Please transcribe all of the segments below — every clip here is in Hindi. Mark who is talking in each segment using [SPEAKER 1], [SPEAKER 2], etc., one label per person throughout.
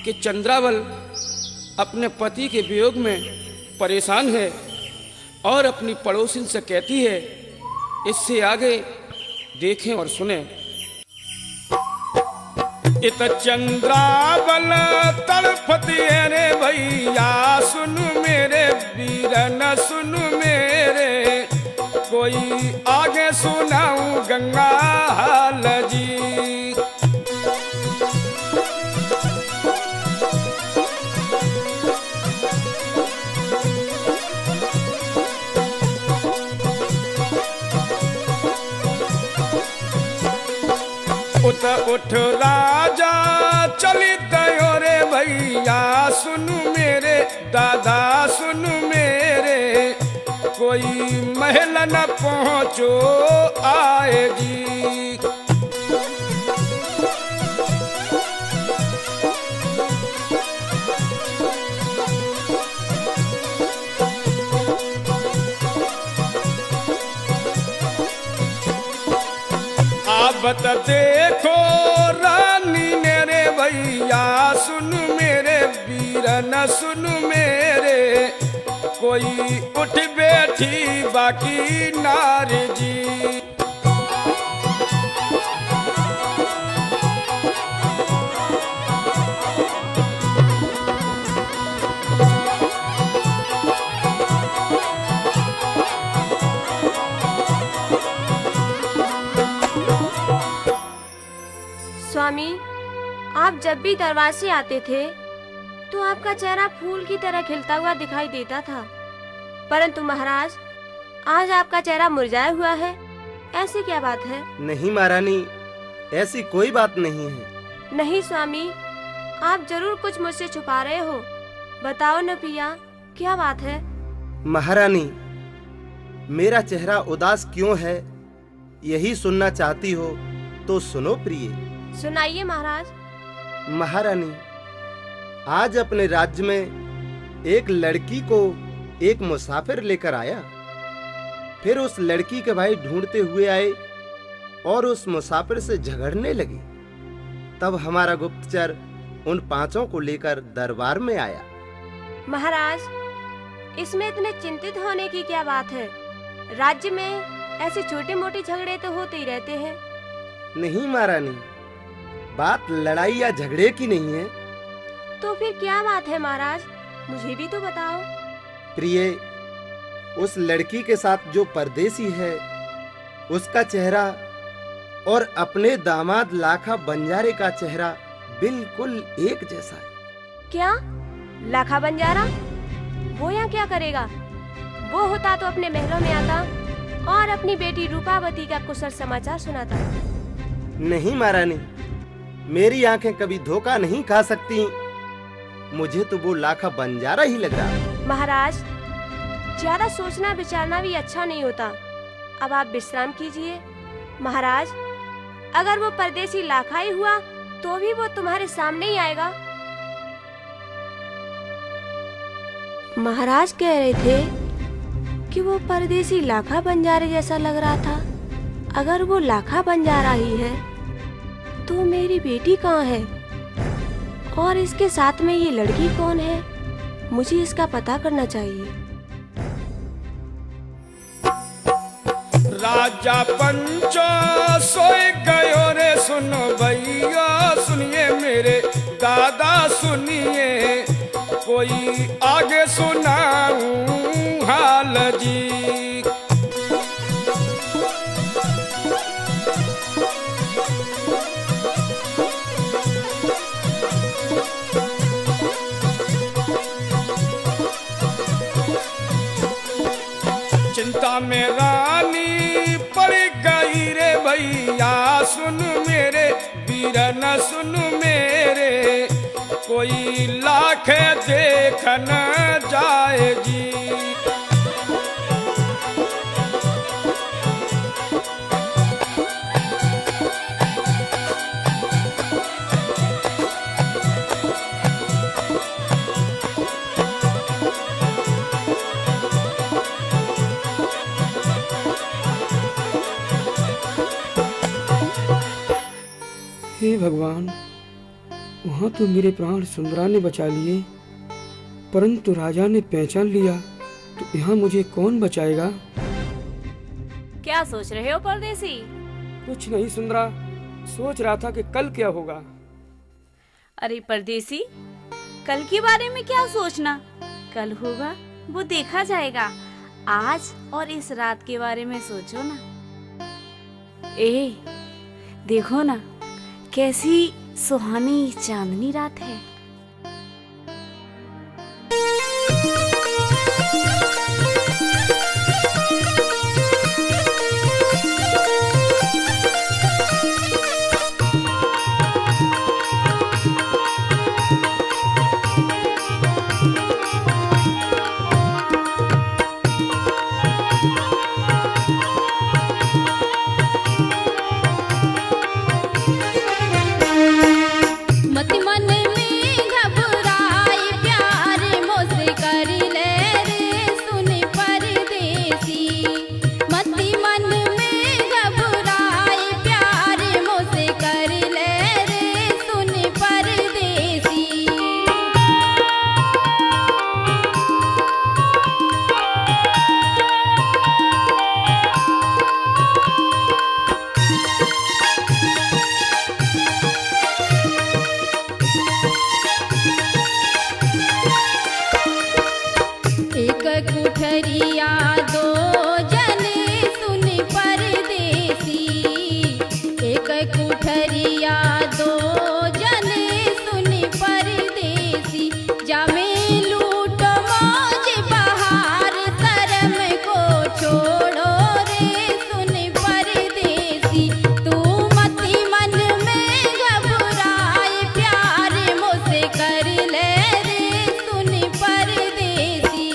[SPEAKER 1] कि चंद्रावल अपने पति के वियोग में परेशान है और अपनी पड़ोसिन से कहती है। इससे आगे देखें और सुने। इत चंद्रावल तड़पती है रे भैया, सुन मेरे वीर न सुन मेरे, कोई आगे सुनाऊं गंगा हाल जी। उठ उठ राजा चली दयो रे भैया, सुन मेरे दादा सुन मेरे, कोई महल न पहुँचो आएगी। आवत देखो रानी ने रे भैया, सुन मेरे वीर न सुन मेरे, कोई उठ बैठी बाकी नारी जी।
[SPEAKER 2] स्वामी, आप जब भी दरबार से आते थे तो आपका चेहरा फूल की तरह खिलता हुआ दिखाई देता था, परंतु महाराज आज आपका चेहरा मुरझाया हुआ है। ऐसी क्या बात है?
[SPEAKER 3] नहीं महारानी, ऐसी कोई बात नहीं है।
[SPEAKER 2] नहीं स्वामी, आप जरूर कुछ मुझसे छुपा रहे हो। बताओ न पिया, क्या बात है?
[SPEAKER 3] महारानी, मेरा चेहरा उदास क्यों है, यही सुनना चाहती हो तो सुनो प्रिय।
[SPEAKER 2] सुनाइए महाराज।
[SPEAKER 3] महारानी, आज अपने राज्य में एक लड़की को एक मुसाफिर लेकर आया। फिर उस लड़की के भाई ढूंढते हुए आए और उस मुसाफिर से झगड़ने लगे। तब हमारा गुप्तचर उन पांचों को लेकर दरबार में आया।
[SPEAKER 2] महाराज, इसमें इतने चिंतित होने की क्या बात है? राज्य में ऐसे छोटे मोटे झगड़े तो होते ही रहते हैं।
[SPEAKER 3] नहीं महारानी, बात लड़ाई या झगड़े की नहीं है।
[SPEAKER 2] तो फिर क्या बात है महाराज, मुझे भी तो बताओ।
[SPEAKER 3] प्रिय, उस लड़की के साथ जो परदेसी है उसका चेहरा और अपने दामाद लाखा बंजारे का चेहरा बिल्कुल एक जैसा है।
[SPEAKER 2] क्या? लाखा बंजारा? वो यहाँ क्या करेगा? वो होता तो अपने महलों में आता और अपनी बेटी रूपावती का कुशल समाचार सुनाता।
[SPEAKER 3] नहीं महारानी, मेरी आंखें कभी धोखा नहीं खा सकती। मुझे तो वो लाखा बंजारा ही लग रहा है।
[SPEAKER 2] महाराज, ज्यादा सोचना विचारना भी अच्छा नहीं होता। अब आप विश्राम कीजिए। महाराज, अगर वो परदेसी लाखा ही हुआ तो भी वो तुम्हारे सामने ही आएगा। महाराज कह रहे थे कि वो परदेसी लाखा बंजारे जैसा लग रहा था। अगर वो लाखा बंजारा ही है तो मेरी बेटी कहाँ है और इसके साथ में ये लड़की कौन है? मुझे इसका पता करना चाहिए।
[SPEAKER 1] राजा पंचो सोए गयो रे, सुनो भैया सुनिए मेरे दादा सुनिए, कोई आगे सुनाऊं हाल जी। चिंता में रानी पड़ गई रे भैया, सुन मेरे वीर न सुन मेरे, कोई लाख देख न जाए जी। हे भगवान, वहाँ तो मेरे प्राण सुंदरा ने बचा लिए, परंतु राजा ने पहचान लिया तो यहाँ मुझे कौन बचाएगा?
[SPEAKER 4] क्या सोच रहे हो परदेसी?
[SPEAKER 1] कुछ नहीं सुंदरा, सोच रहा था कि कल क्या होगा।
[SPEAKER 4] अरे परदेसी, कल के बारे में क्या सोचना, कल होगा वो देखा जाएगा। आज और इस रात के बारे में सोचो ना। देखो ना, कैसी सुहानी चांदनी रात है।
[SPEAKER 5] मत मन में घबराए प्यार मोसे कर ले रे सुन परदेसी। मत मन में घबराए प्यार मोसे कर ले रे सुन परदेसी। एक कुठरिया दो जने सुन परदेसी। एक कुठरिया दो जने सुन परदेसी। जामे लूट मौज बहार शर्म को छोड़ो रे सुन परदेसी। तू मती मन में घबराए प्यार मोसे कर ले रे सुन परदेसी।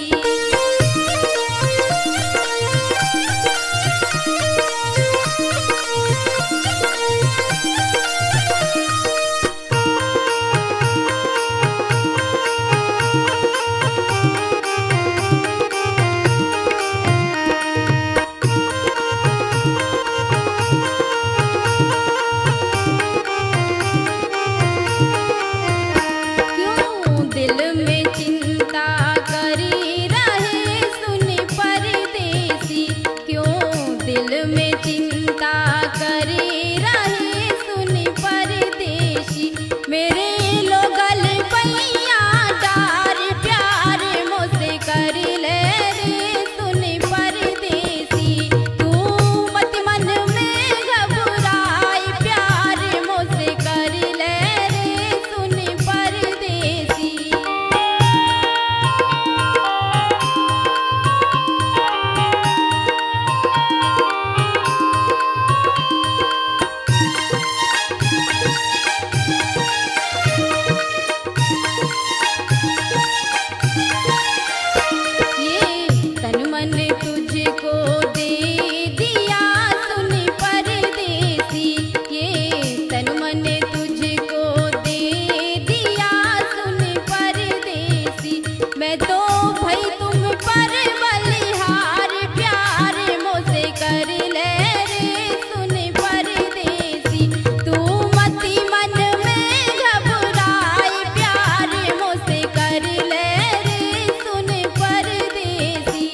[SPEAKER 5] क्यों दिल में चिंता करी रहे सुन परदेसी। क्यों दिल में चिंता करी रहे सुन परदेसी। मेरे लोगल पैया डार प्यार मोसे कर ले रे सुन परदेसी। तू मत मन में घबराए प्यार मोसे कर ले रे सुन परदेसी। ये तन मन तुझको दे दिया सुन परदेसी। ये तन मन तुझको दे दिया सुन परदेसी। मैं तो भई तुम पर बलिहार प्यार मोसे कर ले रे सुन परदेसी। तू मती मन में घबराए प्यार मोसे कर ले रे सुन परदेसी।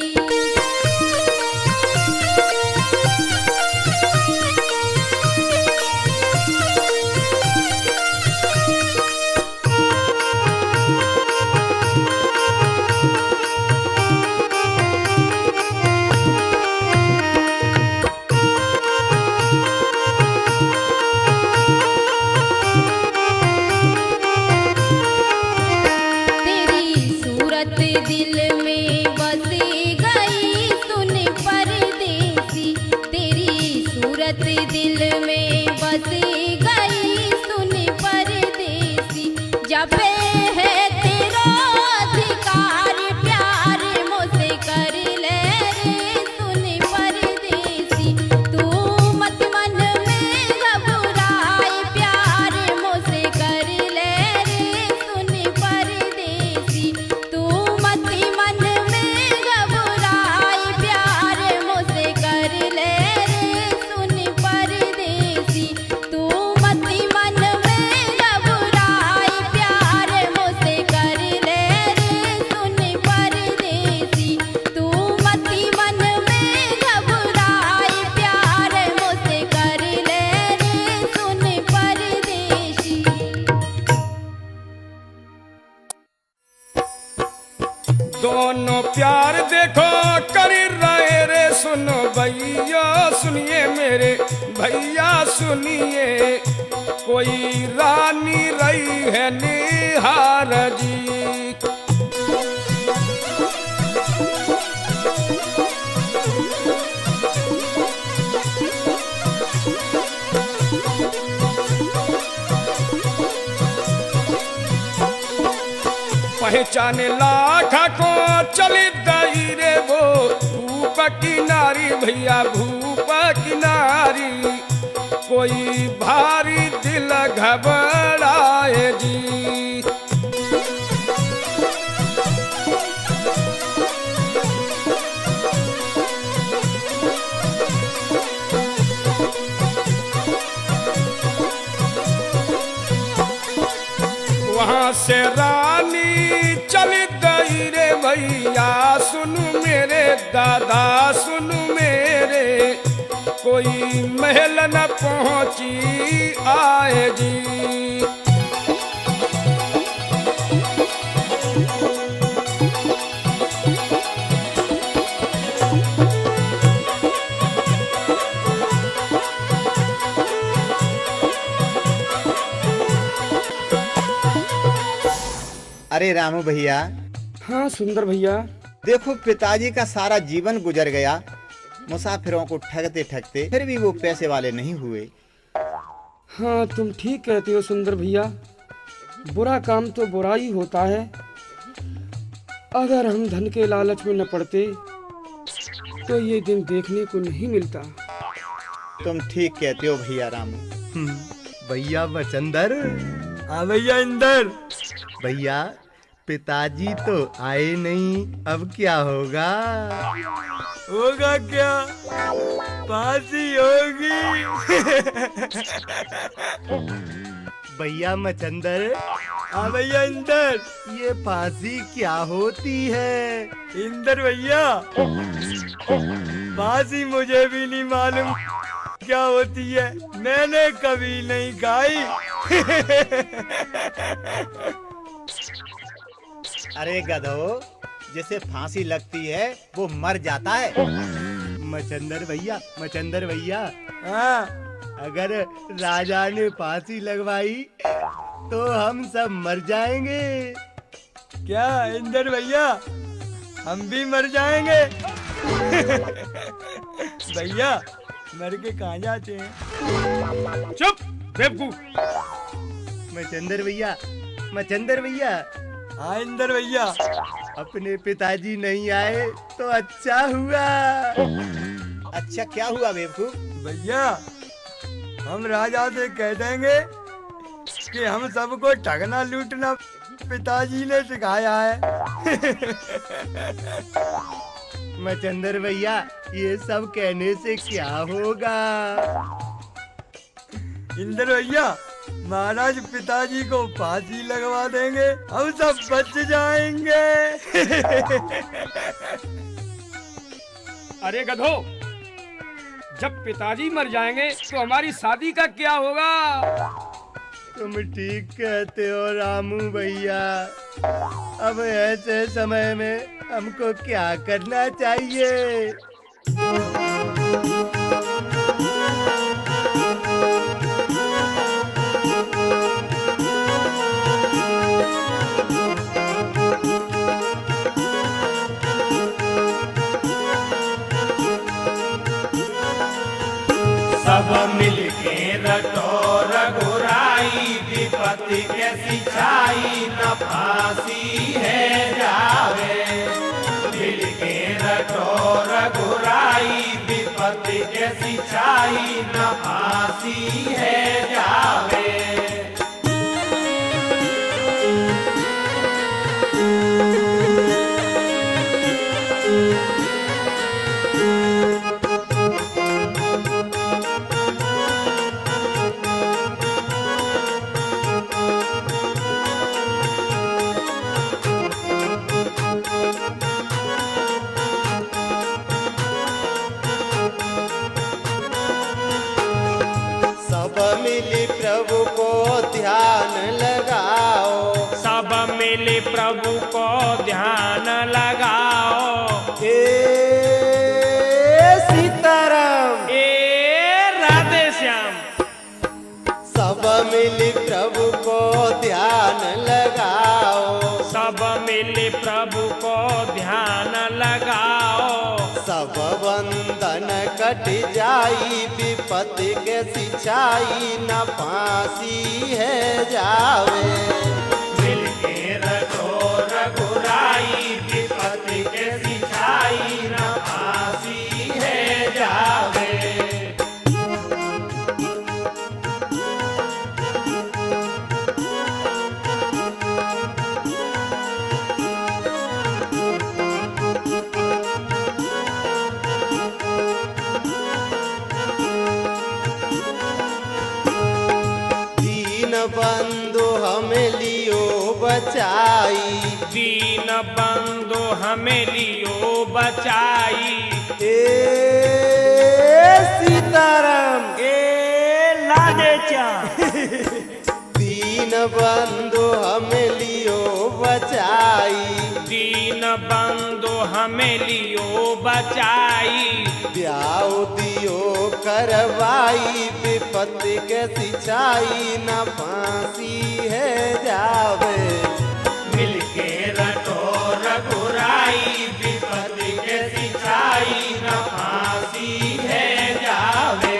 [SPEAKER 5] तेरी सूरत दिल में बस गई सुन परदेसी। तेरी सूरत दिल में बस गई सुन परदेसी। जब है तेरा अधिकार प्यार मोसे कर ले रे सुन परदेसी। तू मत मन में घबराए प्यार मोसे कर ले रे सुन परदेसी। तू मती मन में घबराए प्यार मोसे कर ले रे सुन परदेसी। तू मती मन में घबराए
[SPEAKER 1] दोनों प्यार देखो कर रहे रे, सुनो भैया सुनिए मेरे भैया सुनिए, कोई रानी रही है निहार जी। पहचाने लाखा को चली दई रे वो, भूप किनारी भैया भूप किनारी, कोई भारी दिल घबराए जी। वहाँ से रानी चली गई रे भैया, सुनु मेरे दादा सुनु मेरे, कोई महल न पहुँची आए जी।
[SPEAKER 6] अरे रामू भैया,
[SPEAKER 1] हाँ सुंदर भैया।
[SPEAKER 6] देखो पिताजी का सारा जीवन गुजर गया मुसाफिरों को ठगते ठगते, फिर भी वो पैसे वाले नहीं हुए।
[SPEAKER 1] हाँ तुम ठीक कहते हो सुंदर भैया, बुरा काम तो बुरा ही होता है। अगर हम धन के लालच में न पड़ते तो ये दिन देखने को नहीं मिलता।
[SPEAKER 6] तुम ठीक कहते हो भैया रामू।
[SPEAKER 3] भैया मचंदर।
[SPEAKER 7] हाँ भैया इंदर।
[SPEAKER 3] भैया पिताजी तो आए नहीं, अब क्या होगा?
[SPEAKER 7] होगा क्या, फांसी होगी।
[SPEAKER 3] भैया मचंदर।
[SPEAKER 7] हाँ भैया इंदर।
[SPEAKER 3] ये फांसी क्या होती है?
[SPEAKER 7] इंदर भैया, फांसी मुझे भी नहीं मालूम क्या होती है, मैंने कभी नहीं खाई।
[SPEAKER 6] अरे गधो, जिसे फांसी लगती है वो मर जाता है।
[SPEAKER 3] मचंदर भैया, मचंदर भैया,
[SPEAKER 7] हाँ
[SPEAKER 3] अगर राजा ने फांसी लगवाई तो हम सब मर जाएंगे।
[SPEAKER 7] क्या इंदर भैया, हम भी मर जाएंगे। भैया मर के कहाँ जाते हैं?
[SPEAKER 1] चुप बेवकूफ।
[SPEAKER 3] मचंदर भैया, मचंदर भैया।
[SPEAKER 7] हाँ इंदर भैया।
[SPEAKER 3] अपने पिताजी नहीं आए तो अच्छा हुआ।
[SPEAKER 6] अच्छा क्या हुआ बेवकूफ?
[SPEAKER 7] भैया हम राजा से कह देंगे कि हम सबको ठगना लूटना पिताजी ने सिखाया है।
[SPEAKER 3] मचंदर भैया, ये सब कहने से क्या होगा?
[SPEAKER 7] इंदर भैया, महाराज पिताजी को फांसी लगवा देंगे, हम सब बच जाएंगे।
[SPEAKER 1] अरे गधो, जब पिताजी मर जाएंगे तो हमारी शादी का क्या होगा?
[SPEAKER 3] तुम ठीक कहते हो रामू भैया। अब ऐसे समय में हमको क्या करना चाहिए?
[SPEAKER 8] सब मिलके रटो रघुराई, विपत्ति के सिंचाई न फांसी है जावे। मिलके रटो रघुराई, विपत्ति के सिंचाई न फांसी है जावे।
[SPEAKER 3] सब मिली प्रभु
[SPEAKER 8] मिले प्रभु को ध्यान लगाओ।
[SPEAKER 3] सीताराम
[SPEAKER 8] राधे श्याम।
[SPEAKER 3] सब मिली प्रभु को ध्यान लगाओ।
[SPEAKER 8] सब मिले प्रभु को ध्यान लगाओ।
[SPEAKER 3] सब बंधन कट जाई, विपत्ति के सिंचाई न फांसी है जावे।
[SPEAKER 8] मिलके रटो रघुराई, विपत्ति के सिंचाई न फांसी है जावे।
[SPEAKER 3] बंधु हमें लियो बचाई।
[SPEAKER 8] दीन बंधु हमें लियो बचाई।
[SPEAKER 3] सीताराम
[SPEAKER 8] लाडे श्याम।
[SPEAKER 3] दीन बंधु हमें लियो बचाई।
[SPEAKER 8] दीन बंधु हमें लियो बचाई।
[SPEAKER 3] ब्याह दियो करवाई, विपत्ति के सिंचाई न फांसी है जावे।
[SPEAKER 8] मिलके रटो रघुराई, विपत्ति के सिंचाई न फांसी है जावे।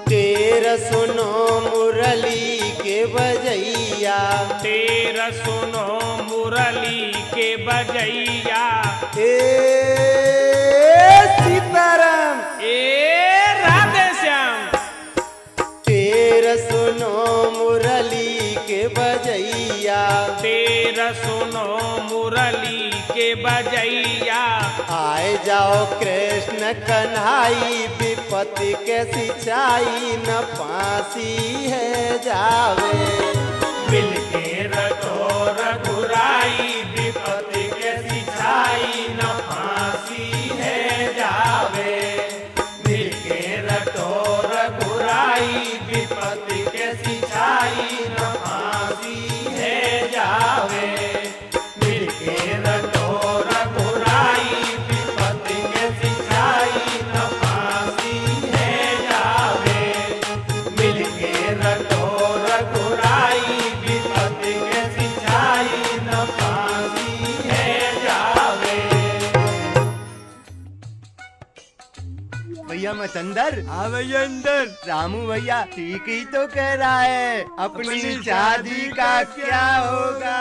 [SPEAKER 3] तेरा सुनो मुरली के बजैया।
[SPEAKER 8] तेरा सुनो मुरली के बजैया।
[SPEAKER 3] सीताराम
[SPEAKER 8] राधे श्याम।
[SPEAKER 3] तेरा सुनो मुरली के बजैया।
[SPEAKER 8] तेरा सुनो मुरली के बजैया।
[SPEAKER 3] आए जाओ कृष्ण कन्हाई, विपत्ति के सिंचाई न फांसी है जावे।
[SPEAKER 8] मिलके रटो रघुराई, विपत्ति के सिंचाई न फांसी है जावे। मिलके रटो रघुराई, विपत्ति के सिंचाई न फांसी है जावे। मिलके रटो रघुराई, विपत्ति के सिंचाई न फांसी है जावे। मिलके रटो रघुराई, विपत्ति के सिंचाई न फांसी है जावे।
[SPEAKER 3] भैया मचंदर।
[SPEAKER 7] हाँ भैया अंदर।
[SPEAKER 3] रामू भैया ठीक ही तो कह रहा है, अपनी शादी का क्या होगा।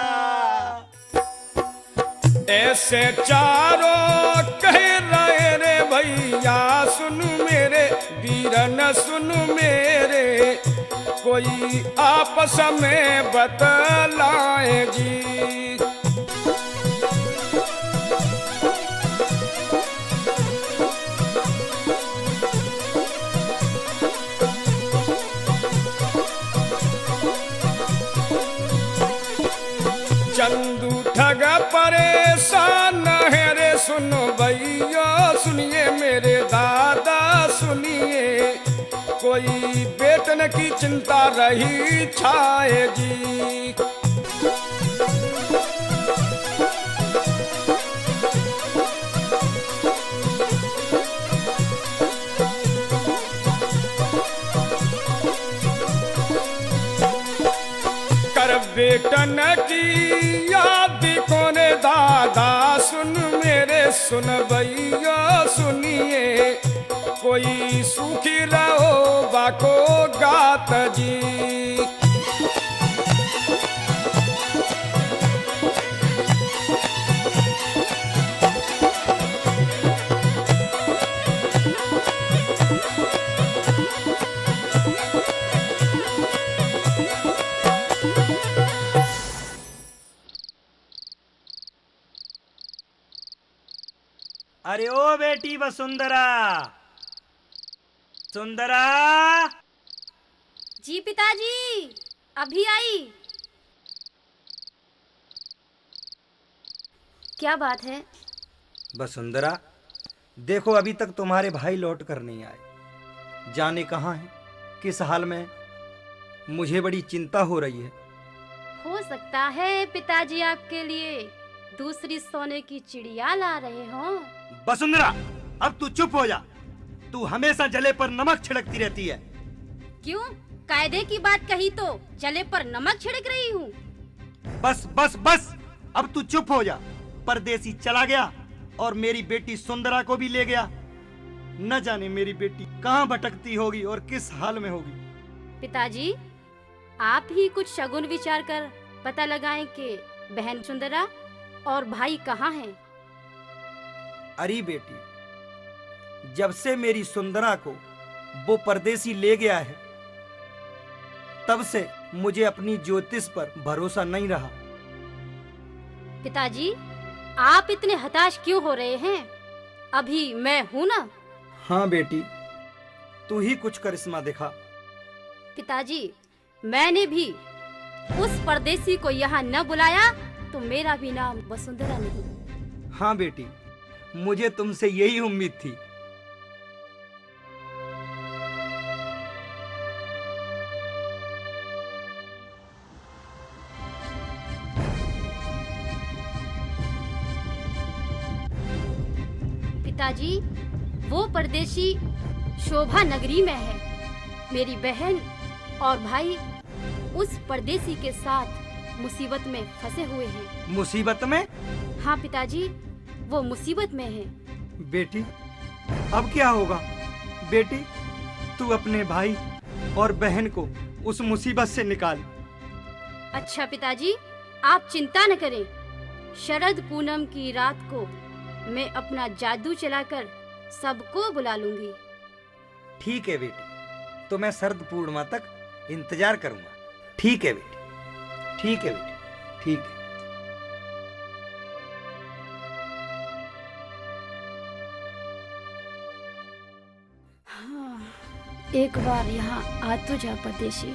[SPEAKER 1] ऐसे चारों कह रहे रे भैया, सुन मेरे वीरन सुन मेरे, कोई आपस में बतलाए जी। चंदू ठग परेशान है रे, सुनो भैया सुनिए मेरे दादा सुनिए, कोई बेटन की चिंता रही छाए जी। कर बेटन की याद कोने दादा सुन मेरे, सुन भैया सुनिए, कोई सुखी रहो बाको गात जी।
[SPEAKER 8] अरे ओ बेटी वसुंधरा, सुंदरा।
[SPEAKER 5] जी पिताजी, अभी आई।
[SPEAKER 2] क्या बात है?
[SPEAKER 7] वसुंधरा, देखो अभी तक तुम्हारे भाई लौट कर नहीं आए। जाने कहाँ हैं, किस हाल में हैं? मुझे बड़ी चिंता हो रही है।
[SPEAKER 5] हो सकता है पिताजी आपके लिए दूसरी सोने की चिड़िया ला रहे हों।
[SPEAKER 7] वसुंधरा, अब तू चुप हो जा। तू हमेशा जले पर नमक छिड़कती रहती है।
[SPEAKER 5] क्यों? कायदे की बात कही तो जले पर नमक छिड़क रही हूँ।
[SPEAKER 7] बस बस बस, अब तू चुप हो जा। परदेसी चला गया और मेरी बेटी सुंदरा को भी ले गया। न जाने मेरी बेटी कहाँ भटकती होगी और किस हाल में होगी।
[SPEAKER 5] पिताजी, आप ही कुछ शगुन विचार कर पता लगाएं कि बहन सुंदरा और भाई कहाँ हैं।
[SPEAKER 7] अरे बेटी, जब से मेरी सुंदरा को वो परदेसी ले गया है, तब से मुझे अपनी ज्योतिष पर भरोसा नहीं रहा।
[SPEAKER 5] पिताजी, आप इतने हताश क्यों हो रहे हैं? अभी मैं हूं ना।
[SPEAKER 7] हाँ बेटी, तू ही कुछ करिश्मा दिखा।
[SPEAKER 5] पिताजी, मैंने भी उस परदेसी को यहाँ न बुलाया तो मेरा भी नाम वसुंधरा नहीं।
[SPEAKER 7] हाँ बेटी, मुझे तुमसे यही उम्मीद थी।
[SPEAKER 5] पिताजी, वो परदेशी शोभा नगरी में है। मेरी बहन और भाई उस परदेसी के साथ मुसीबत में फंसे हुए हैं।
[SPEAKER 7] मुसीबत में?
[SPEAKER 5] हाँ पिताजी, वो मुसीबत में है।
[SPEAKER 7] बेटी, अब क्या होगा? बेटी, तू अपने भाई और बहन को उस मुसीबत से निकाल।
[SPEAKER 5] अच्छा पिताजी, आप चिंता न करें। शरद पूनम की रात को मैं अपना जादू चलाकर सबको बुला लूंगी।
[SPEAKER 7] ठीक है बेटी, तो मैं शरद पूर्णिमा तक इंतजार करूंगा। ठीक है बेटी, ठीक है बेटी, ठीक है।
[SPEAKER 5] एक बार यहाँ आ तो जा परदेशी,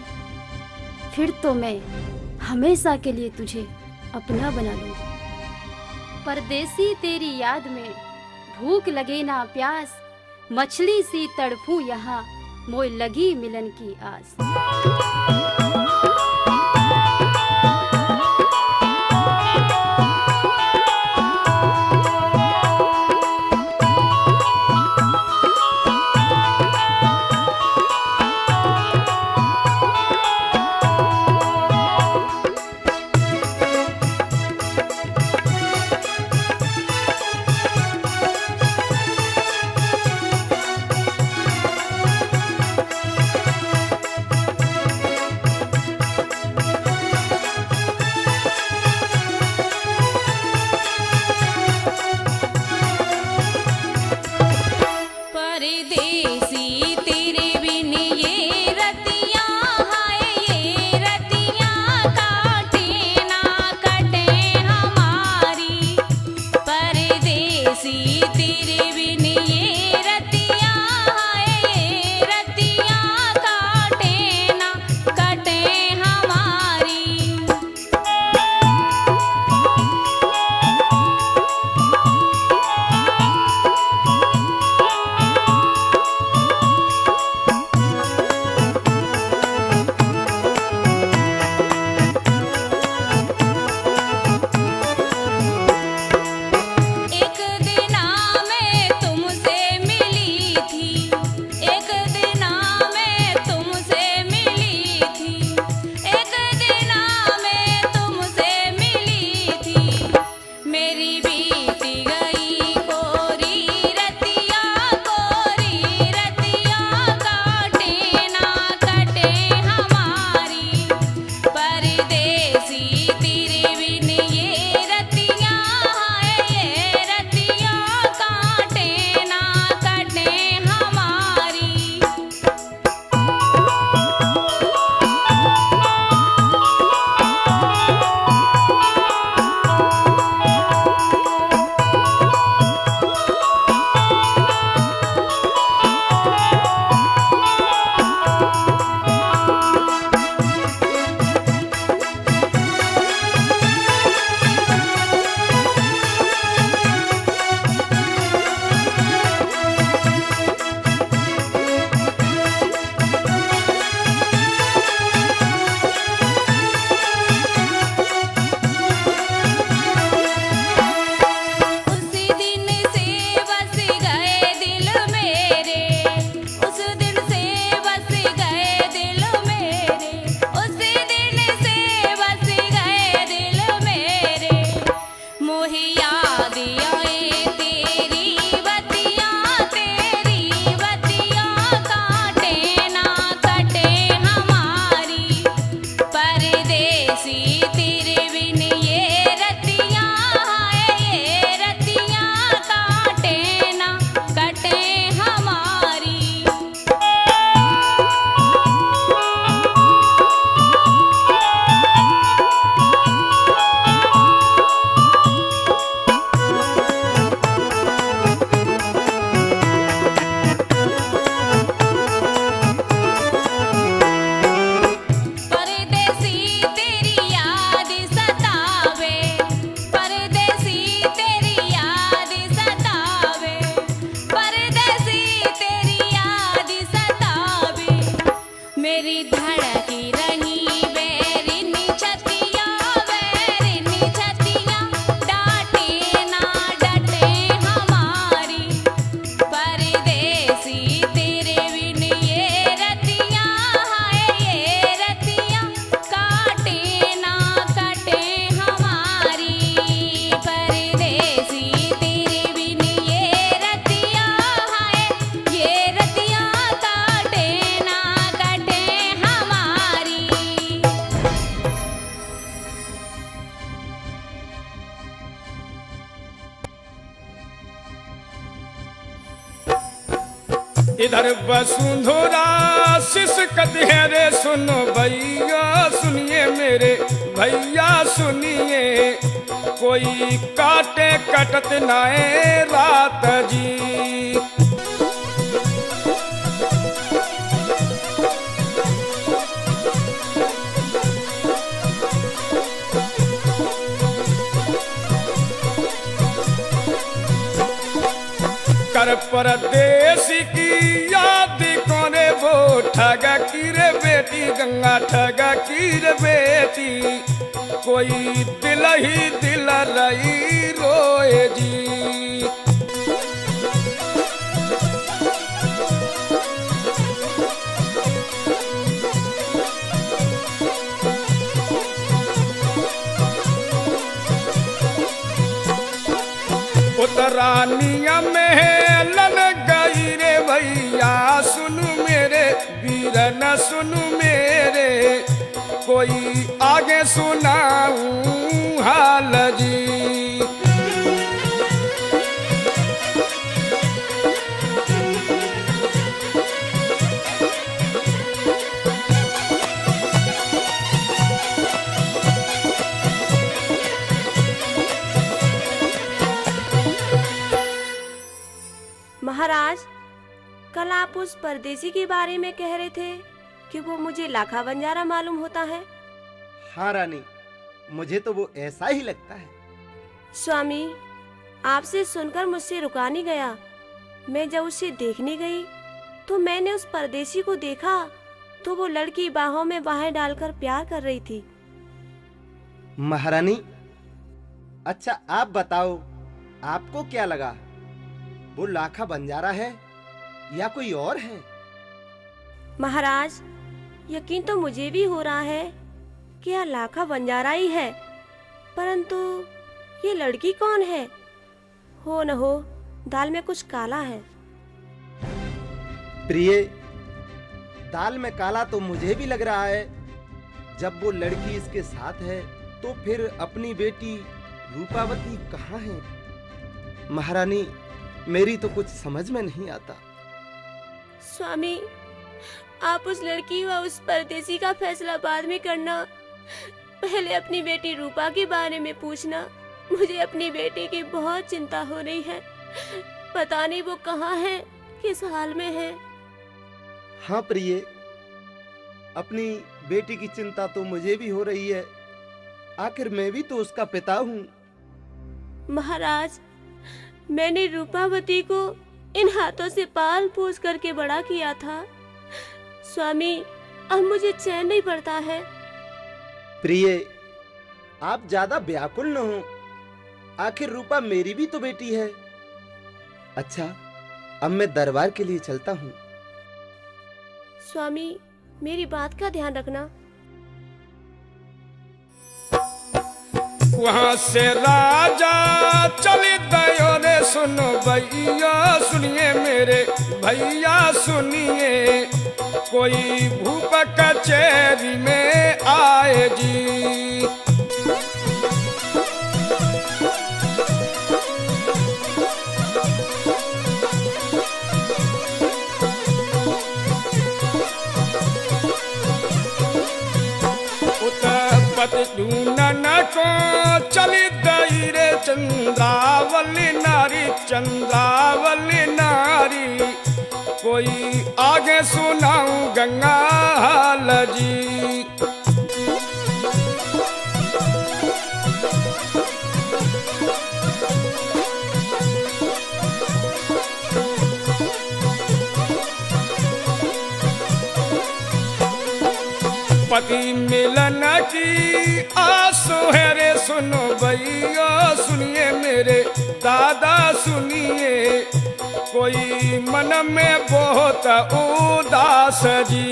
[SPEAKER 5] फिर तो मैं हमेशा के लिए तुझे अपना बना लूंगी। परदेसी तेरी याद में भूख लगे ना प्यास, मछली सी तड़पूं यहाँ मोय लगी मिलन की आस।
[SPEAKER 4] एक दिन
[SPEAKER 1] इधर वसुंधरा सिसकत है रे सुनो भैया सुनिए मेरे भैया सुनिए, कोई काटे कटत नाए रात जी। कर परदेसी की याद कोने वो ठगा की रे बेटी गंगा ठगा की रे बेटी, कोई दिल ही दिल रही रोए जी। उतरानिया में लन गई रे भैया सुनु मेरे वीर न सुनु मेरे, कोई आगे सुनाऊं हाल जी।
[SPEAKER 2] महाराज, कल आप उस परदेसी के बारे में कह रहे थे कि वो मुझे लाखा बंजारा मालूम होता है।
[SPEAKER 3] हाँ रानी, मुझे तो वो ऐसा ही लगता है।
[SPEAKER 2] स्वामी, आपसे सुनकर मुझसे रुका नहीं गया। मैं जब उसे देखने गई तो मैंने उस परदेसी को देखा तो वो लड़की बाहों में बाहें डालकर प्यार कर रही थी।
[SPEAKER 3] महारानी, अच्छा आप बताओ, आपको क्या लगा, वो लाखा बंजारा है या कोई और है?
[SPEAKER 2] महाराज, यकीन तो मुझे भी हो रहा है कि यह लाखा बंजारा ही है, परंतु ये लड़की कौन है? हो न हो दाल में कुछ काला है।
[SPEAKER 3] प्रिय, दाल में काला तो मुझे भी लग रहा है। जब वो लड़की इसके साथ है तो फिर अपनी बेटी रूपावती कहाँ है? महारानी, मेरी तो कुछ समझ में नहीं आता।
[SPEAKER 2] स्वामी, आप उस लड़की व उस परदेसी का फैसला बाद में करना, पहले अपनी बेटी रूपा के बारे में पूछना। मुझे अपनी बेटी की बहुत चिंता हो रही है, पता नहीं वो कहाँ है, किस हाल में है।
[SPEAKER 3] हाँ प्रिय, अपनी बेटी की चिंता तो मुझे भी हो रही है, आखिर मैं भी तो उसका पिता हूँ।
[SPEAKER 2] महाराज, मैंने रूपावती को इन हाथों से पाल पोस करके बड़ा किया था। स्वामी, अब मुझे चैन नहीं पड़ता है।
[SPEAKER 3] प्रिय, आप ज्यादा व्याकुल न हो, आखिर रूपा मेरी भी तो बेटी है। अच्छा, अब मैं दरबार के लिए चलता हूँ।
[SPEAKER 2] स्वामी, मेरी बात का ध्यान रखना।
[SPEAKER 1] वहाँ से राजा चले गयो रे सुनो भैया सुनिए मेरे भैया सुनिए, कोई भूप कचहरी में आए जी। ढूंढन को चली गई रे चंद्रावली नारी चंद्रावली नारी, कोई आगे सुनाऊं गंगा हाल जी। पति मिलन की आसो है रे सुनो भैया सुनिए मेरे दादा सुनिए, कोई मन में बहुत उदास जी।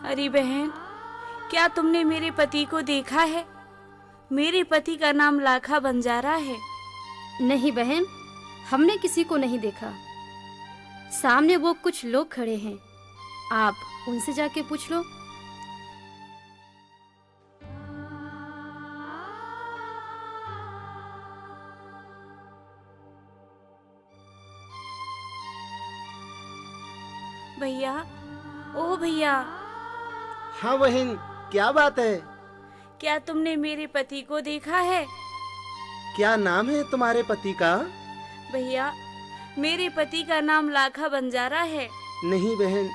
[SPEAKER 4] अरे बहन, क्या तुमने मेरे पति को देखा है? मेरे पति का नाम लाखा बंजारा है।
[SPEAKER 5] नहीं बहन, हमने किसी को नहीं देखा। सामने वो कुछ लोग खड़े हैं, आप उनसे जाके पूछ लो।
[SPEAKER 4] भैया, ओ भैया,
[SPEAKER 3] हाँ बहन, क्या बात है?
[SPEAKER 4] क्या तुमने मेरे पति को देखा है?
[SPEAKER 3] क्या नाम है तुम्हारे पति का?
[SPEAKER 4] भैया, मेरे पति का नाम लाखा बंजारा है।
[SPEAKER 3] नहीं बहन,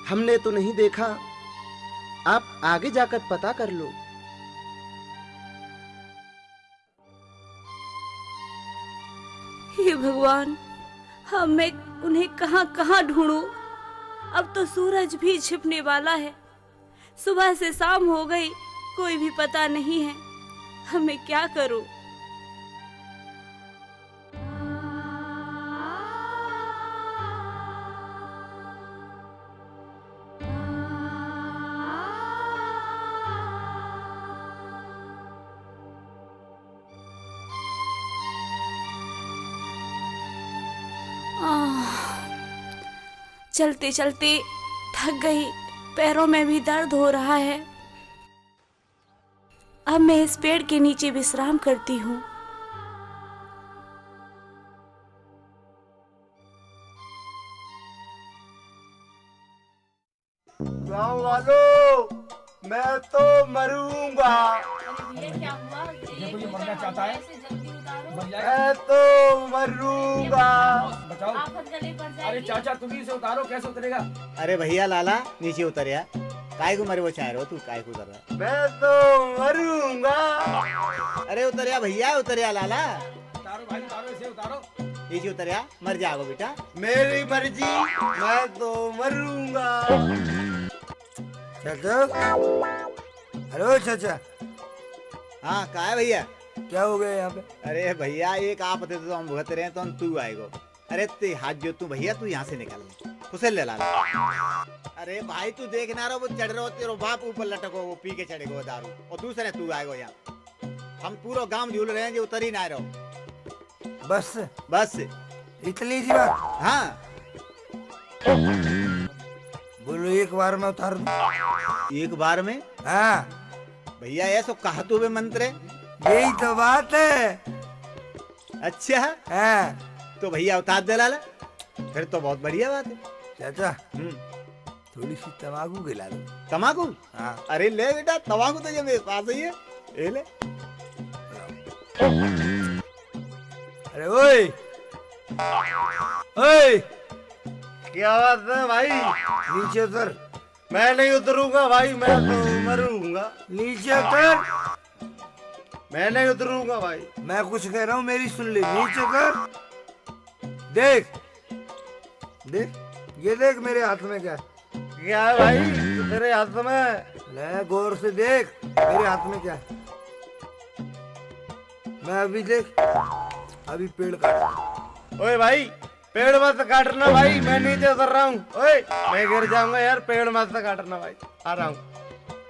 [SPEAKER 3] हमने तो नहीं देखा। आप आगे जाकर पता कर लो।
[SPEAKER 4] हे भगवान, अब मैं उन्हें कहाँ कहाँ ढूंढूं? अब तो सूरज भी छिपने वाला है। सुबह से शाम हो गई, कोई भी पता नहीं है। हमें क्या करूं? चलते चलते थक गई, पैरों में भी दर्द हो रहा है। अब मैं इस पेड़ के नीचे विश्राम करती हूँ।
[SPEAKER 3] गाँव वालों, मैं तो मरूंगा।
[SPEAKER 1] मरना चाहता है?
[SPEAKER 3] मैं तो मरूंगा।
[SPEAKER 1] बताओ। अरे चाचा, तुम ही से उतारो, कैसे उतरेगा?
[SPEAKER 6] अरे भैया लाला, नीचे उतर या। काय को मरे वो चाह रहे हो, तू काय को उतर रहा
[SPEAKER 3] मैं तो मरूंगा।
[SPEAKER 6] अरे उतर या भैया, उतर या लाला।
[SPEAKER 1] उतारो भाई, उतारो, इसे उतारो।
[SPEAKER 6] नीचे उतर या, मर जाओगे बेटा।
[SPEAKER 3] मेरी मर्जी, मैं तो मरूंगा।
[SPEAKER 7] चाचा, हेलो चाचा,
[SPEAKER 6] हाँ का है भैया?
[SPEAKER 7] क्या हो गया यहाँ पे?
[SPEAKER 6] अरे भैया, एक आप होते तो हम भुगत रहे हैं, तो हम तू आएगो। अरे ते हाथ जो तू भैया, तू यहाँ से निकल खुशल ले लाला। अरे भाई तू देख ना रहा, वो चढ़ रहा हो, तेरा बाप ऊपर लटको, वो पी के चढ़ेगो दारू, और दूसरे तू आएगो यहाँ। हम पूरा गांव झूल रहे हैं, जो उतर ही ना रहो।
[SPEAKER 7] बस
[SPEAKER 6] बस
[SPEAKER 7] इतनी सी बात?
[SPEAKER 6] हाँ,
[SPEAKER 7] बोलो एक बार में उतार दूं।
[SPEAKER 6] एक बार में?
[SPEAKER 7] हाँ
[SPEAKER 6] भैया ऐसा कहा तू वे मंत्र है?
[SPEAKER 7] यही तो बात है।
[SPEAKER 6] अच्छा
[SPEAKER 7] हाँ
[SPEAKER 6] तो भैया उतार दे लाला, फिर तो बहुत बढ़िया बात है।
[SPEAKER 7] चाचा, थोड़ी सी तम्बाकू खिला दो।
[SPEAKER 6] तम्बाकू?
[SPEAKER 7] हाँ।
[SPEAKER 6] अरे ले बेटा, तम्बाकू तो ये मेरे पास ही है, ये ले।
[SPEAKER 7] अरे ओए ओए,
[SPEAKER 3] क्या बात है भाई?
[SPEAKER 7] नीचे उतर।
[SPEAKER 3] मैं नहीं उतरूंगा भाई, मैं तो मरूंगा।
[SPEAKER 7] नीचे उतर।
[SPEAKER 3] मैं नहीं उतरूंगा भाई।
[SPEAKER 7] मैं कुछ कह रहा हूँ, मेरी सुन ले। नीचे उतर। देख देख, ये देख मेरे हाथ में क्या है।
[SPEAKER 3] क्या है भाई तेरे हाथ में?
[SPEAKER 7] ले गौर से देख मेरे हाथ में क्या है। मैं अभी देख, अभी पेड़ काट।
[SPEAKER 3] ओए भाई, पेड़ मत काटना भाई, मैं नीचे उतर रहा हूँ। ओए मैं गिर जाऊंगा यार, पेड़ मत काटना भाई, आ रहा हूँ।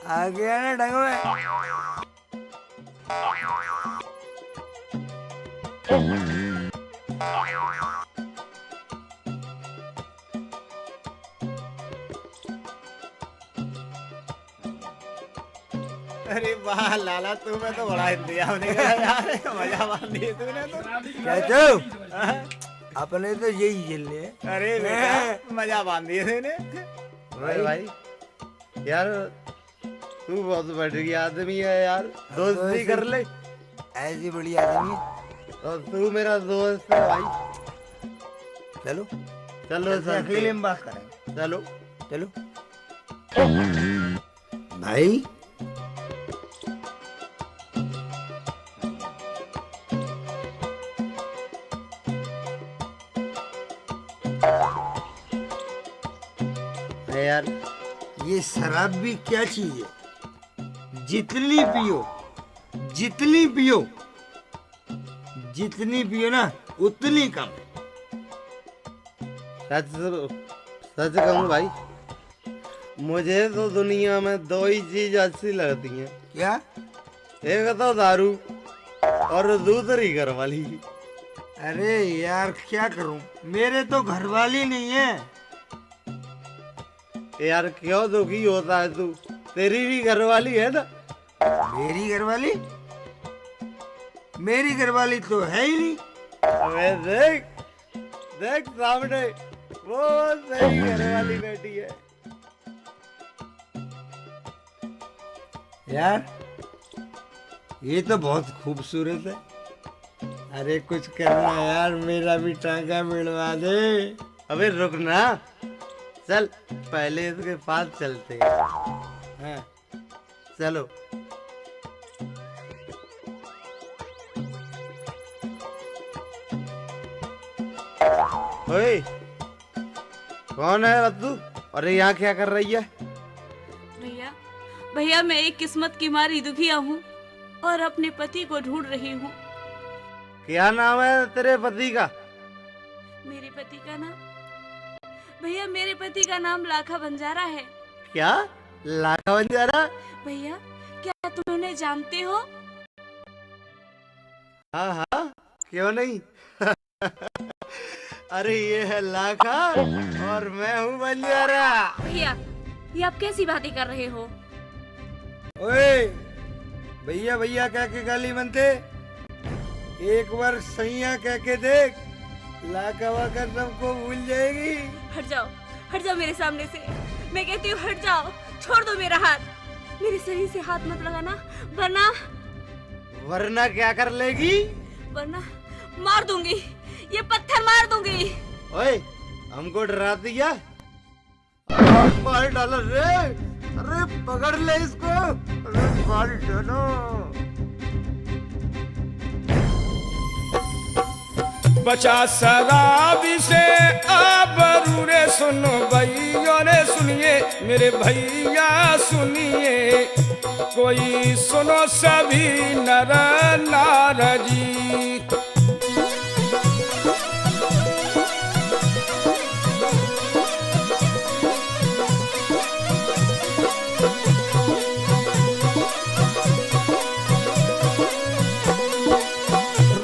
[SPEAKER 7] आ गया ना ढंग में।
[SPEAKER 6] अरे वाह लाला, तुम्हें तो बड़ा इंतजाम निकला यार, मजा बांध दी तूने तो।
[SPEAKER 7] चाचा, अपने तो यही झेलने हैं।
[SPEAKER 6] अरे बेटा, मजा बांध दिए तूने।
[SPEAKER 3] भाई यार, तू बहुत बढ़िया आदमी है यार, दोस्ती कर ले।
[SPEAKER 7] ऐसी बड़ी आदमी,
[SPEAKER 3] तो तू मेरा दोस्त है भाई।
[SPEAKER 7] चलो
[SPEAKER 3] चलो
[SPEAKER 7] अकेले में बात करें।
[SPEAKER 3] चलो
[SPEAKER 7] चलो भाई।
[SPEAKER 3] यार,
[SPEAKER 7] ये शराब भी क्या चीज है? जितनी पियो, जितनी पियो, जितनी पियो ना उतनी कम।
[SPEAKER 3] सच सच कहूँ भाई, मुझे तो दुनिया में दो ही चीज अच्छी लगती हैं।
[SPEAKER 7] क्या?
[SPEAKER 3] एक तो दारू और दूसरी घरवाली।
[SPEAKER 7] अरे यार क्या करूं, मेरे तो घरवाली नहीं है।
[SPEAKER 3] यार क्यों दुखी होता है तू? तेरी भी घरवाली है ना।
[SPEAKER 7] मेरी घरवाली? मेरी घरवाली तो है ही नहीं।
[SPEAKER 3] अबे देख देख सामने वो सही घरवाली बैठी है।
[SPEAKER 7] यार ये तो बहुत खूबसूरत है। अरे कुछ करना यार, मेरा भी टांका मिलवा दे।
[SPEAKER 3] अबे रुक ना, चल पहले इसके पास चलते हैं। हाँ चलो। ओए कौन है रद्दू? अरे यहाँ क्या कर रही है?
[SPEAKER 4] भैया भैया मैं एक किस्मत की मारी दुखिया हूँ और अपने पति को ढूंढ रही हूँ।
[SPEAKER 3] क्या नाम है तेरे पति का?
[SPEAKER 4] मेरे पति का नाम भैया मेरे पति का नाम लाखा बंजारा है।
[SPEAKER 3] क्या लाखा बंजारा?
[SPEAKER 4] भैया क्या तुम उन्हें जानते हो?
[SPEAKER 3] हाँ हाँ क्यों नहीं। अरे ये है लाखा और मैं हूँ बंजारा।
[SPEAKER 4] भैया ये आप कैसी बातें कर रहे हो?
[SPEAKER 7] ओए भैया भैया कह के गाली बनते, एक बार सैया कह के देख, लाखा वाखा सबको भूल जाएगी।
[SPEAKER 4] हट जाओ मेरे सामने से। मैं कहती हूँ हट जाओ, छोड़ दो मेरा हाथ। मेरे शरीर से हाथ मत लगाना वरना
[SPEAKER 3] वरना क्या कर लेगी?
[SPEAKER 4] वरना मार दूंगी, ये पत्थर मार दूंगी।
[SPEAKER 3] ओए हमको डरा दिया। मार डालो रे। अरे पकड़ ले इसको। अरे मार डालो।
[SPEAKER 1] बचा शराबी से आबरू रे सुनो भैया रे सुनिए मेरे भैया सुनिए, कोई सुनो सभी नर नार जी।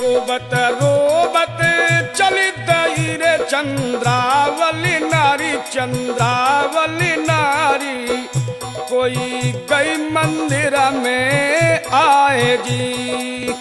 [SPEAKER 1] रोबत रोबत चली दई रे चंद्रावली नारी, चंद्रावली नारी, कोई गई मंदिर में आए जी।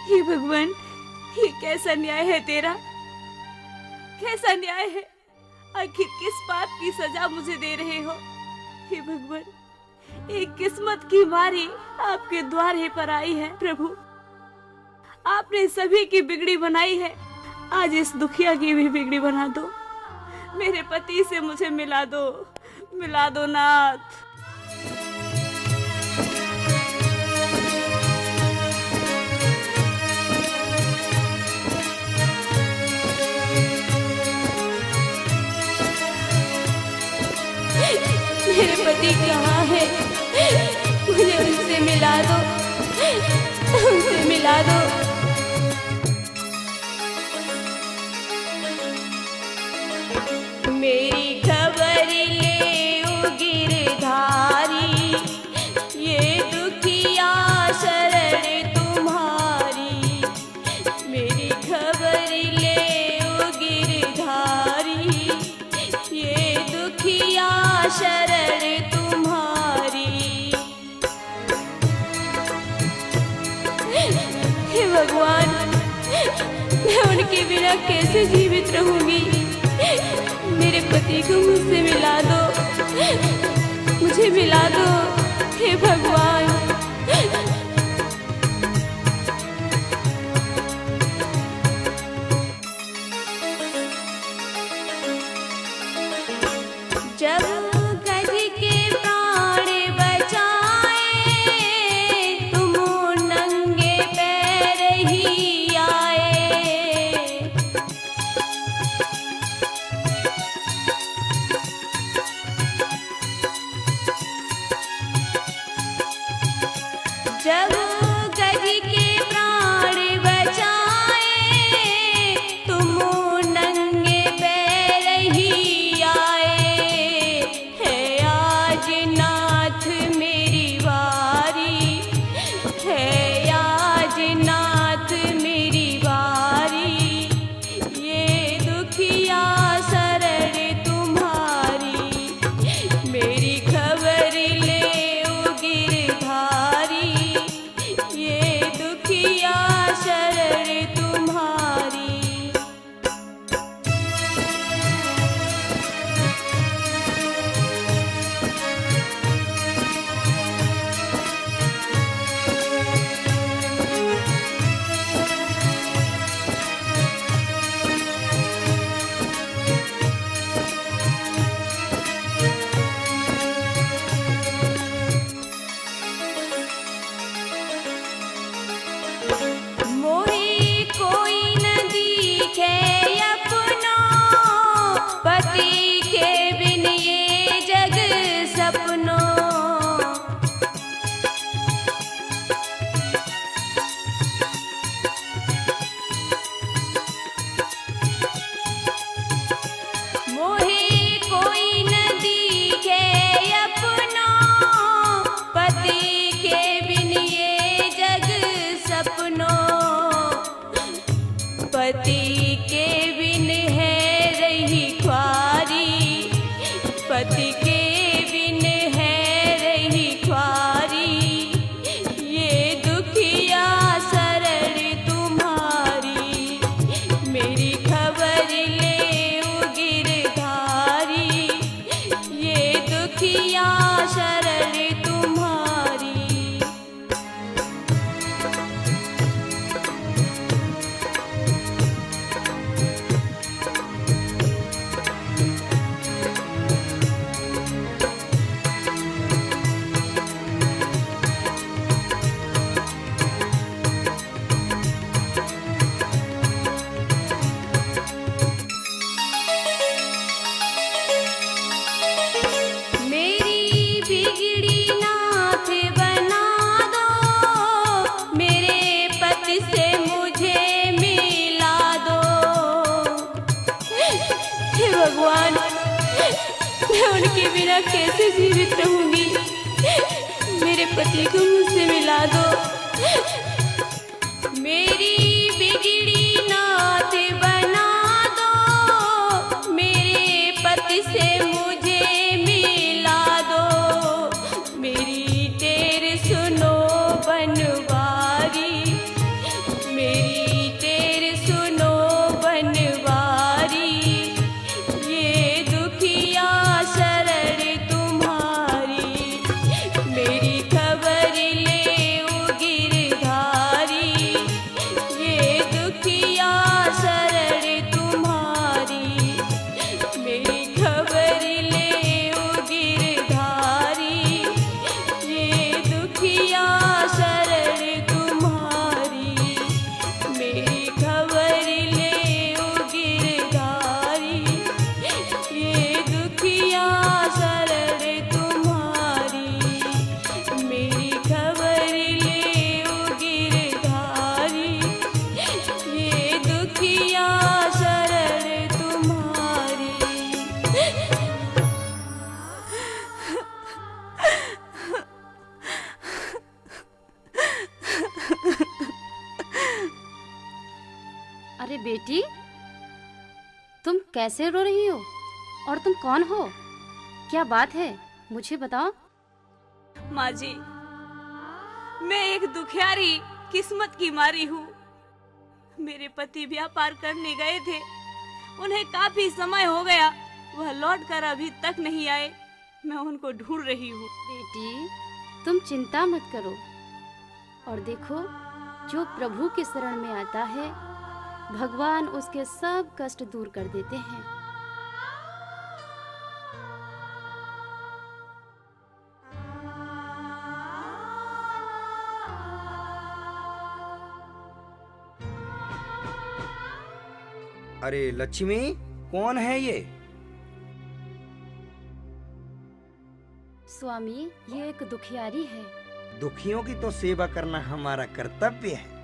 [SPEAKER 4] हे भगवान, ये कैसा न्याय है तेरा? कैसा न्याय है? आखिर किस बात की सजा मुझे दे रहे हो? हे भगवान, एक किस्मत की मारी आपके द्वारे पर आई है। प्रभु आपने सभी की बिगड़ी बनाई है, आज इस दुखिया की भी बिगड़ी बना दो। मेरे पति से मुझे मिला दो नाथ। मेरे पति कहाँ है? मुझे उनसे मिला दो, उनसे मिला दो। मेरी खबर ले ओ गिरधारी, ये दुखिया शरण तुम्हारी। मेरी खबर ले ओ गिरधारी, ये दुखिया शरण तुम्हारी। उनके बिना कैसे जीवित रहूंगी। मेरे पति को मुझसे मिला दो, मुझे मिला दो हे भगवान। जब गज के प्राण बचाए, तुम नंगे पैर ही आए। जब गज के प्राण बचाए, तुम नंगे पैर ही आए। है आज नाथ मेरी बारी, है आज नाथ मेरी बारी। ये दुखिया शरण तुम्हारी, मेरी खबर ले ओ गिरधारी। ये दुखिया शरण तुम्हारी। मोहे कोई न दिखे अपनो, पति के बिन ये जग सपनो। मोहे कोई न दिखे अपनो, पति के बिन ये जग सपनो। पति के बिन है रही ख्वारी, पति के बिन है रही ख्वारी। ये दुखिया शरण तुम्हारी, मेरी खबर ले ओ गिरधारी। ये दुखिया शरण तुम्हारी। मेरी बिगड़ी नाथ बना दो, मेरे पति से मुझे मिला दो। हे भगवान, मैं उनके बिना कैसे जीवित रहूंगी। मेरे पति को मुझसे मिला दो। मेरी बिगड़ी नाथ बना दो, मेरे पति से मुझे मिला दो। मेरी तेरे सुनो बनवारी, मेरी तेरे सुनो बनवारी। ये दुखिया शरण तुम्हारी, मेरी खबर ले ओ गिरधारी। ये दुखिया शरण तुम्हारी, मेरी खबर ले ओ गिरधारी। ये दुखिया शरण तुम्हारी, मेरी खबर ले ओ गिरधारी। ये दुखिया शरण तुम्हारी, मेरी खबर ले ओ गिरधारी। ये दुखिया शरण तुम्हारी।
[SPEAKER 5] अरे बेटी, तुम कैसे रो रही हो? और तुम कौन हो? क्या बात है, मुझे बताओ।
[SPEAKER 4] माँ जी, मैं एक दुखियारी किस्मत की मारी हूँ। मेरे पति व्यापार करने गए थे, उन्हें काफी समय हो गया, वह लौटकर अभी तक नहीं आए। मैं उनको ढूंढ रही हूँ।
[SPEAKER 5] बेटी, तुम चिंता मत करो और देखो, जो प्रभु के शरण में आता है भगवान उसके सब कष्ट दूर कर देते हैं।
[SPEAKER 7] अरे लक्ष्मी, कौन है ये?
[SPEAKER 5] स्वामी, ये एक दुखियारी है।
[SPEAKER 7] दुखियों की तो सेवा करना हमारा कर्तव्य है।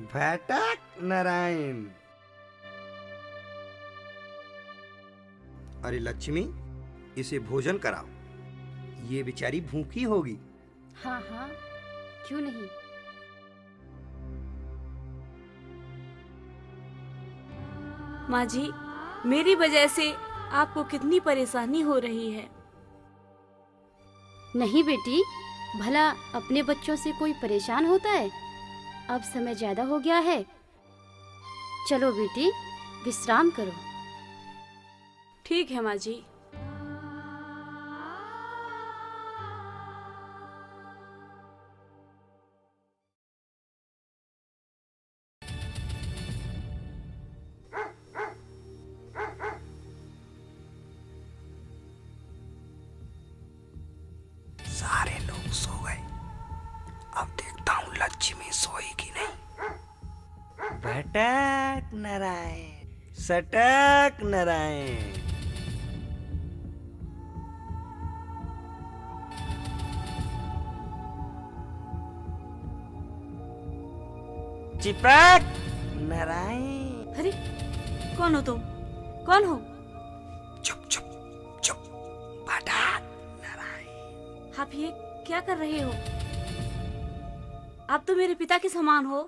[SPEAKER 7] भटक नारायण। अरे लक्ष्मी, इसे भोजन कराओ, ये बेचारी भूखी होगी।
[SPEAKER 5] हाँ हाँ, क्यों नहीं।
[SPEAKER 4] माँ जी, मेरी वजह से आपको कितनी परेशानी हो रही है।
[SPEAKER 5] नहीं बेटी, भला अपने बच्चों से कोई परेशान होता है? अब समय ज्यादा हो गया है, चलो बेटी विश्राम करो।
[SPEAKER 4] ठीक है माँ जी।
[SPEAKER 7] सारे लोग सो गए, अब देखता हूँ लक्ष्मी सोई कि नहीं। भटक नारायण, सटक नारायण। चिपक नारायण।
[SPEAKER 4] अरे कौन हो तुम? कौन हो?
[SPEAKER 7] चुप चुप चुप, भटक नारायण।
[SPEAKER 4] आप ये क्या कर रहे हो? आप तो मेरे पिता के समान हो।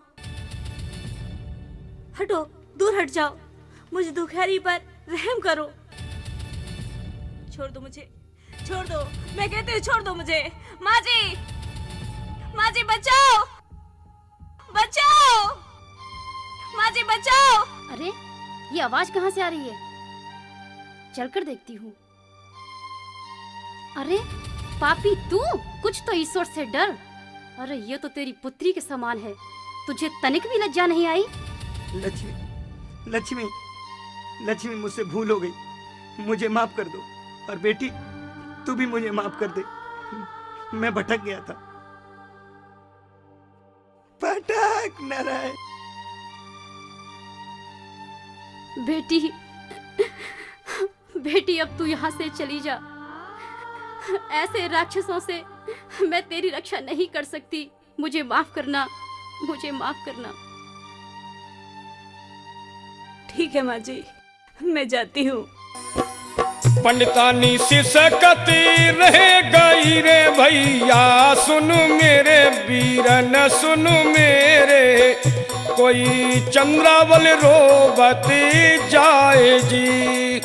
[SPEAKER 4] हटो, दूर हट जाओ, मुझे दुखियारी पर रहम करो। छोड़ दो मुझे, छोड़ दो, मैं कहती हूँ छोड़ दो मुझे। माँ जी, माँ जी बचाओ, बचाओ, माँ जी बचाओ।
[SPEAKER 5] अरे ये आवाज कहाँ से आ रही है? चलकर देखती हूँ। अरे पापी तू, कुछ तो ईश्वर से डर। अरे ये तो तेरी पुत्री के समान है, तुझे तनिक भी लज्जा नहीं आई?
[SPEAKER 7] लक्ष्मी, लक्ष्मी, लक्ष्मी, मुझसे भूल हो गई, मुझे माफ कर दो। और बेटी, तू भी मुझे माफ कर दे, मैं भटक गया था। भटक नारायण।
[SPEAKER 5] बेटी, बेटी अब तू यहाँ से चली जा। ऐसे राक्षसों से मैं तेरी रक्षा नहीं कर सकती। मुझे माफ करना, मुझे माफ करना।
[SPEAKER 4] ठीक है माँ जी, मैं जाती हूँ।
[SPEAKER 1] पंडितानी सिसकती रह गई रे भैया, सुन मेरे वीरन सुन मेरे, कोई चंद्रावल रोबती जाए जी।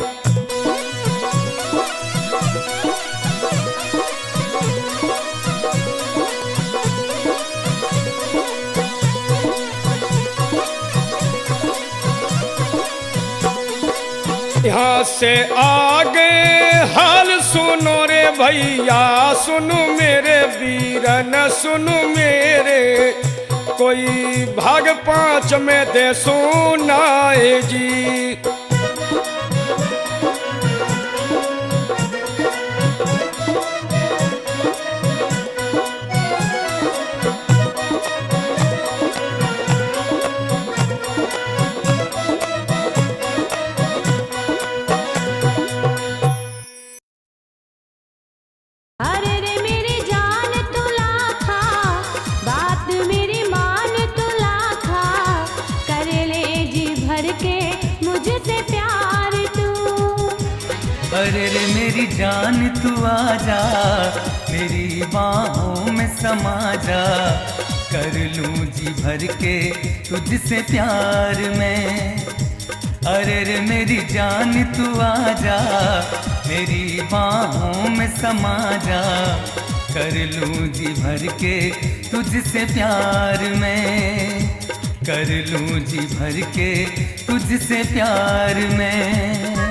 [SPEAKER 1] यहाँ से आगे हाल सुनो रे भैया, सुनो मेरे वीरन सुनो मेरे, कोई भाग 5 में दे सुनाए जी।
[SPEAKER 9] अरे रे मेरी जान तू आजा, मेरी बाहों में समा जा, कर लूं जी भर के तुझसे प्यार में। अरे रे मेरी जान तू आजा, मेरी बाहों में समा जा, कर लूं जी भर के तुझसे प्यार में। कर लूं जी भर के तुझसे प्यार में।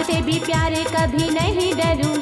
[SPEAKER 10] से भी प्यारे कभी नहीं डरूंगी।